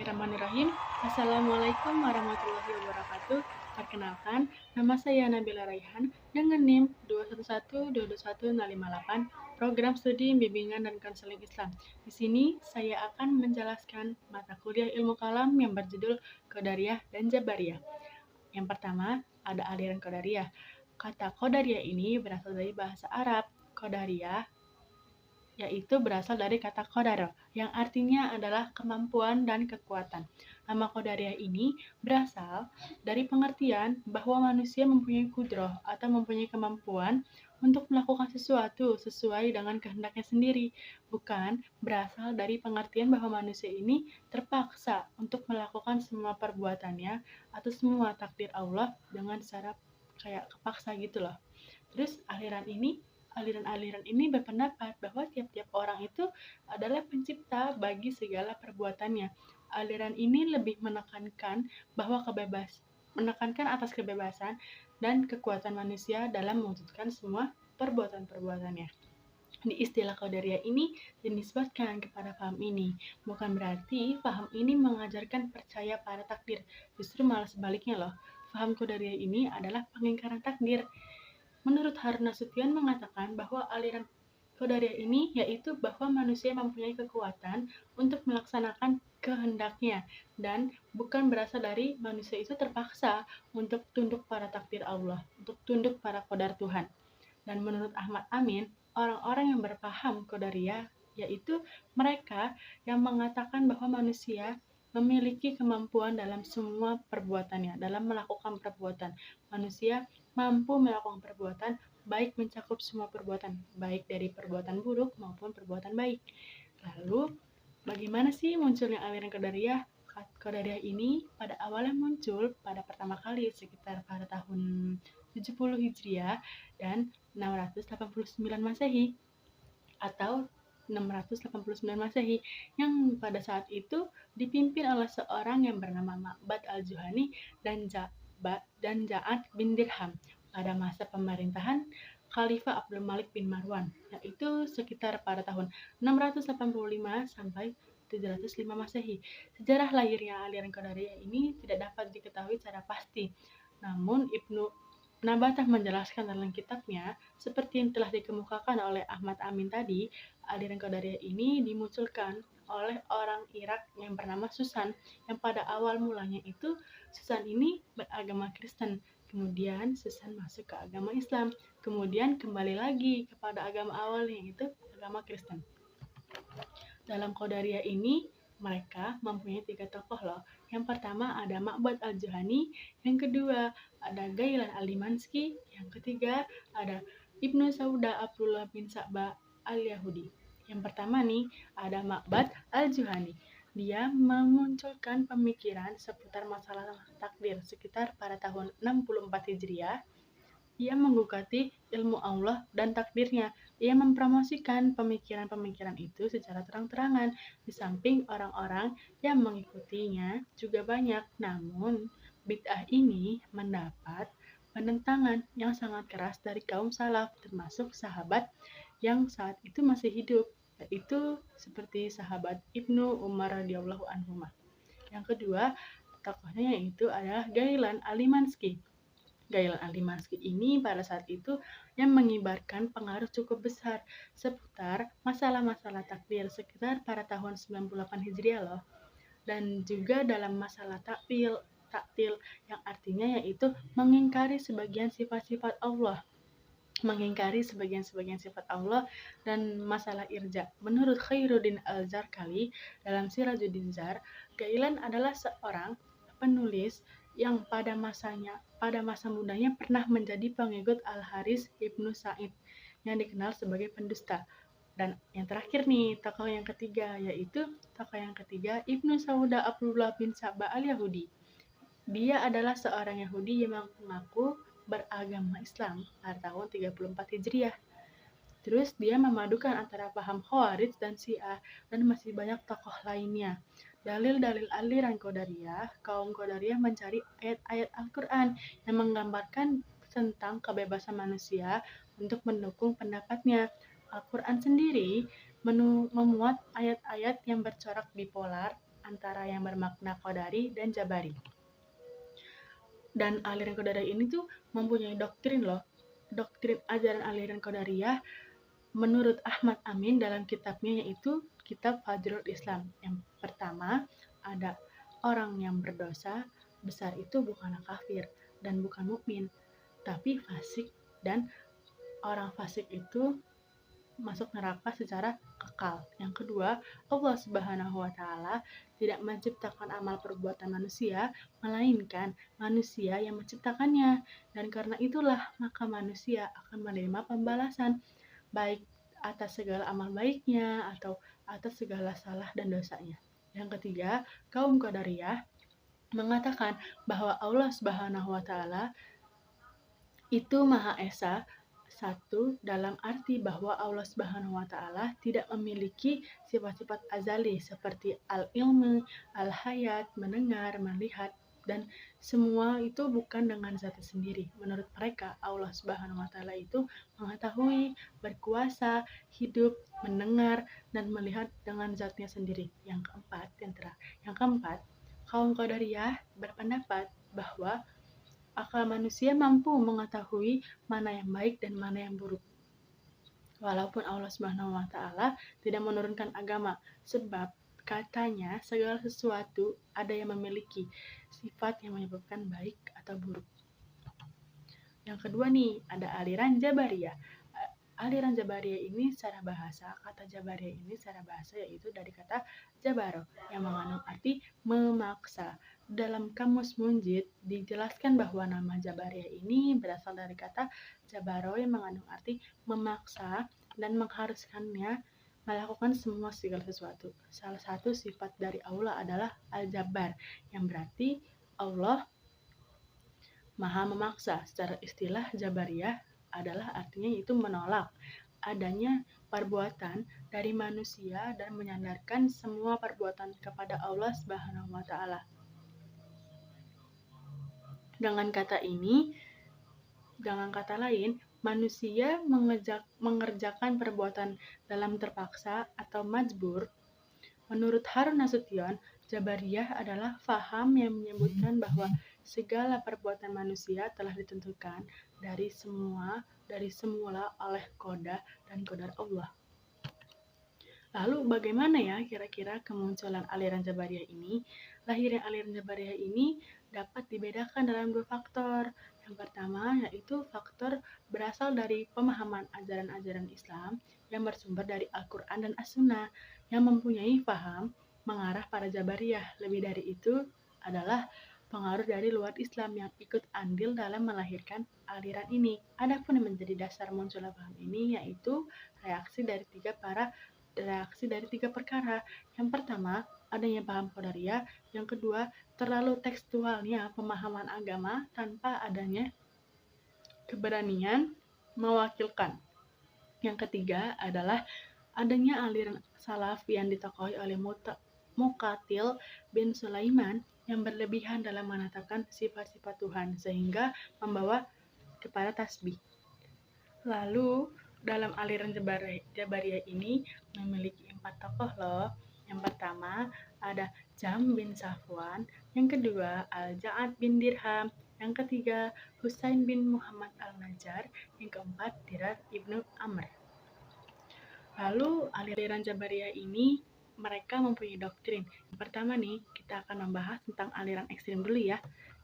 Bismillahirrahmanirrahim. Assalamualaikum warahmatullahi wabarakatuh. Perkenalkan, nama saya Nabila Raihan dengan NIM 211221058, Program Studi Bimbingan dan Konseling Islam. Di sini saya akan menjelaskan mata kuliah Ilmu Kalam yang berjudul Qadariyah dan Jabariyah. Yang pertama, ada aliran Qadariyah. Kata Qadariyah ini berasal dari bahasa Arab. Qadariyah yaitu berasal dari kata qadar, yang artinya adalah kemampuan dan kekuatan. Nama qadariyah ini berasal dari pengertian bahwa manusia mempunyai kudroh atau mempunyai kemampuan untuk melakukan sesuatu sesuai dengan kehendaknya sendiri, bukan berasal dari pengertian bahwa manusia ini terpaksa untuk melakukan semua perbuatannya atau semua takdir Allah dengan cara kayak kepaksa gitu loh. Terus aliran-aliran ini berpendapat bahwa tiap-tiap orang itu adalah pencipta bagi segala perbuatannya. Aliran ini lebih menekankan atas kebebasan dan kekuatan manusia dalam mewujudkan semua perbuatan-perbuatannya. Di istilah Qadariyah ini dinisbatkan kepada paham ini. Bukan berarti paham ini mengajarkan percaya pada takdir. Justru malah sebaliknya loh. Paham Qadariyah ini adalah pengingkaran takdir. Menurut Harun Nasution mengatakan bahwa aliran Qadariyah ini yaitu bahwa manusia mempunyai kekuatan untuk melaksanakan kehendaknya dan bukan berasal dari manusia itu terpaksa untuk tunduk pada takdir Allah, untuk tunduk pada qadar Tuhan. Dan menurut Ahmad Amin, orang-orang yang berpaham Qadariyah yaitu mereka yang mengatakan bahwa manusia memiliki kemampuan dalam semua perbuatannya, dalam melakukan perbuatan. Manusia mampu melakukan perbuatan, baik mencakup semua perbuatan, baik dari perbuatan buruk maupun perbuatan baik. Lalu, bagaimana sih munculnya aliran Qadariyah? Qadariyah ini pada awalnya muncul pada pertama kali sekitar pada tahun 70 Hijriah dan 689 Masehi atau 689 Masehi yang pada saat itu dipimpin oleh seorang yang bernama Ma'bad al-Juhani dan Ja'ad bin Dirham pada masa pemerintahan Khalifah Abdul Malik bin Marwan, yaitu sekitar pada tahun 685 sampai 705 Masehi. Sejarah lahirnya aliran Qadariyah ini tidak dapat diketahui secara pasti. Namun Ibnu Nabatah menjelaskan dalam kitabnya, seperti yang telah dikemukakan oleh Ahmad Amin tadi, aliran Qadariyah ini dimunculkan oleh orang Irak yang bernama Susan, yang pada awal mulanya itu Susan ini beragama Kristen. Kemudian Susan masuk ke agama Islam, kemudian kembali lagi kepada agama awalnya, yaitu agama Kristen. Dalam Qadariyah ini mereka mempunyai 3 tokoh loh. Yang pertama ada Ma'bad al-Juhani, yang kedua ada Ghailan al-Limansky, yang ketiga ada Ibnu Sauda Abdullah bin Sa'ba al-Yahudi. Yang pertama nih ada Ma'bad al-Juhani. Dia memunculkan pemikiran seputar masalah takdir sekitar pada tahun 64 Hijriah. Ia menggugati ilmu Allah dan takdirnya. Ia mempromosikan pemikiran-pemikiran itu secara terang-terangan. Di samping orang-orang yang mengikutinya juga banyak. Namun, bid'ah ini mendapat penentangan yang sangat keras dari kaum salaf, termasuk sahabat yang saat itu masih hidup, yaitu seperti sahabat Ibnu Umar radhiyallahu anhu. Yang kedua, tokohnya yaitu adalah Ghailan al-Limansky. Ghailan al-Limansky ini pada saat itu yang mengibarkan pengaruh cukup besar seputar masalah-masalah takdir sekitar pada tahun 98 Hijriah loh. Dan juga dalam masalah taktil yang artinya yaitu mengingkari sebagian sifat-sifat Allah. Mengingkari sebagian sifat Allah dan masalah irja. Menurut Khairuddin al-Zarqali dalam Sirajuddin Zar, Ghailan adalah seorang penulis yang pada masa mudanya pernah menjadi pengikut Al-Haris Ibnu Sa'id yang dikenal sebagai pendusta. Dan yang terakhir nih, tokoh yang ketiga Ibnu Sauda Abdullah bin Sa'ba al-Yahudi. Dia adalah seorang Yahudi yang mengaku beragama Islam pada tahun 34 Hijriah. Terus dia memadukan antara paham Khawarij dan Syiah dan masih banyak tokoh lainnya. Dalil-dalil aliran Qadariyah, kaum Qadariyah mencari ayat-ayat Al-Quran yang menggambarkan tentang kebebasan manusia untuk mendukung pendapatnya. Al-Quran sendiri memuat ayat-ayat yang bercorak bipolar antara yang bermakna qadari dan jabari. Dan aliran Qadariyah ini tuh mempunyai doktrin loh. Doktrin ajaran aliran Qadariyah menurut Ahmad Amin dalam kitabnya yaitu kitab Fajrul Islam. Yang pertama, ada orang yang berdosa besar itu bukanlah kafir dan bukan mukmin, tapi fasik, dan orang fasik itu masuk neraka secara kekal. Yang kedua, Allah Subhanahu wa taala tidak menciptakan amal perbuatan manusia, melainkan manusia yang menciptakannya. Dan karena itulah maka manusia akan menerima pembalasan baik atas segala amal baiknya atau atas segala salah dan dosanya. Yang ketiga, kaum Qadariyah mengatakan bahwa Allah Subhanahu wa taala itu Maha Esa, satu dalam arti bahwa Allah Subhanahu wa taala tidak memiliki sifat-sifat azali seperti al-ilmu, al-hayat, mendengar, melihat, dan semua itu bukan dengan zatnya sendiri. Menurut mereka, Allah Subhanahu wa taala itu mengetahui, berkuasa, hidup, mendengar, dan melihat dengan zatnya sendiri. Yang keempat, kaum Qadariyah berpendapat bahwa akal manusia mampu mengetahui mana yang baik dan mana yang buruk. Walaupun Allah Subhanahu wa taala tidak menurunkan agama, sebab katanya segala sesuatu ada yang memiliki sifat yang menyebabkan baik atau buruk. Yang kedua nih, ada aliran Jabariyah. Aliran Jabariyah ini secara bahasa, kata Jabariyah ini secara bahasa yaitu dari kata Jabaro yang mengandung arti memaksa. Dalam Kamus Munjid dijelaskan bahwa nama Jabariyah ini berasal dari kata Jabaro yang mengandung arti memaksa dan mengharuskannya melakukan semua segala sesuatu. Salah satu sifat dari Allah adalah Al-Jabbar yang berarti Allah Maha memaksa. Secara istilah Jabariyah adalah artinya itu menolak adanya perbuatan dari manusia dan menyandarkan semua perbuatan kepada Allah Subhanahu wa taala. Dengan kata lain, manusia mengerjakan perbuatan dalam terpaksa atau majbur. Menurut Harun Nasution, Jabariyah adalah faham yang menyebutkan bahwa segala perbuatan manusia telah ditentukan dari semula oleh qada dan qadar Allah. Lalu bagaimana ya kira-kira kemunculan aliran Jabariyah ini? Lahirnya aliran Jabariyah ini dapat dibedakan dalam dua faktor. Yang pertama yaitu faktor berasal dari pemahaman ajaran-ajaran Islam yang bersumber dari Al-Quran dan As-Sunnah yang mempunyai paham mengarah pada Jabariyah. Lebih dari itu adalah pengaruh dari luar Islam yang ikut andil dalam melahirkan aliran ini. Adapun yang menjadi dasar munculnya paham ini yaitu reaksi dari tiga perkara. Yang pertama, adanya paham Qadariyah. Yang kedua, terlalu tekstualnya pemahaman agama tanpa adanya keberanian mewakilkan. Yang ketiga adalah adanya aliran salaf yang ditokohi oleh Muqatil bin Sulaiman yang berlebihan dalam menetapkan sifat-sifat Tuhan sehingga membawa kepada tasbih. Lalu dalam aliran Jabariyah ini memiliki 4 tokoh loh. Yang pertama ada Jam bin Safwan, yang kedua Al-Ja'ad bin Dirham, yang ketiga Husain bin Muhammad Al-Najjar, yang keempat Dirar ibnu Amr. Lalu aliran Jabariyah ini mereka mempunyai doktrin. Yang pertama nih, kita akan membahas tentang aliran ekstrim dulu ya.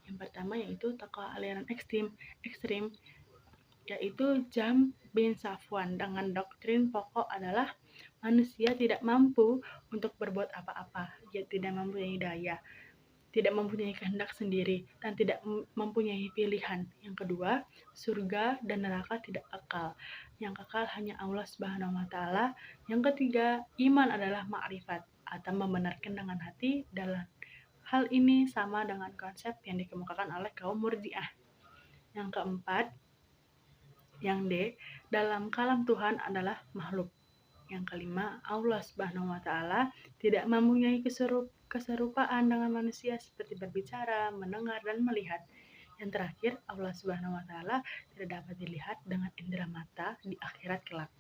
Yang pertama yaitu tokoh aliran ekstrim yaitu Jam bin Safwan dengan doktrin pokok adalah manusia tidak mampu untuk berbuat apa-apa, dia tidak mempunyai daya, tidak mempunyai kehendak sendiri, dan tidak mempunyai pilihan. Yang kedua, surga dan neraka tidak kekal. Yang kekal hanya Allah Subhanahu wa taala. Yang ketiga, iman adalah ma'rifat atau membenarkan dengan hati. Dalam hal ini sama dengan konsep yang dikemukakan oleh kaum Murji'ah. Yang keempat, yang D, dalam kalam Tuhan adalah makhluk. Yang kelima, Allah Subhanahu wa taala tidak mempunyai keserupaan dengan manusia seperti berbicara, mendengar, dan melihat. Yang terakhir, Allah Subhanahu wa taala tidak dapat dilihat dengan indera mata di akhirat kelak.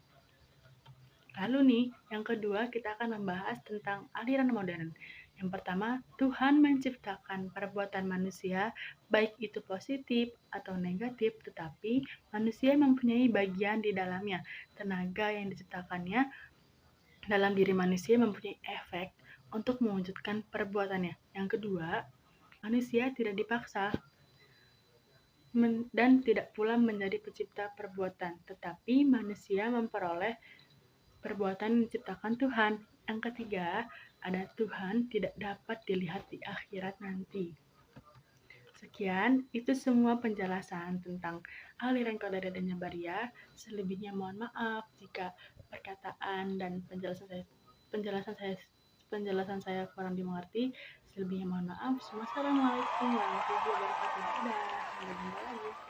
Lalu nih, yang kedua kita akan membahas tentang aliran modern. Yang pertama, Tuhan menciptakan perbuatan manusia, baik itu positif atau negatif, tetapi manusia mempunyai bagian di dalamnya. Tenaga yang diciptakannya dalam diri manusia mempunyai efek untuk mewujudkan perbuatannya. Yang kedua, manusia tidak dipaksa dan tidak pula menjadi pencipta perbuatan, tetapi manusia memperoleh perbuatan yang diciptakan Tuhan. Yang ketiga, ada Tuhan tidak dapat dilihat di akhirat nanti. Sekian, itu semua penjelasan tentang aliran Qadariyah dan Jabariyah. Selebihnya mohon maaf jika perkataan dan penjelasan saya kurang dimengerti. Selebihnya mohon maaf. Wassalamualaikum warahmatullahi wabarakatuh. Dadah, sampai jumpa lagi.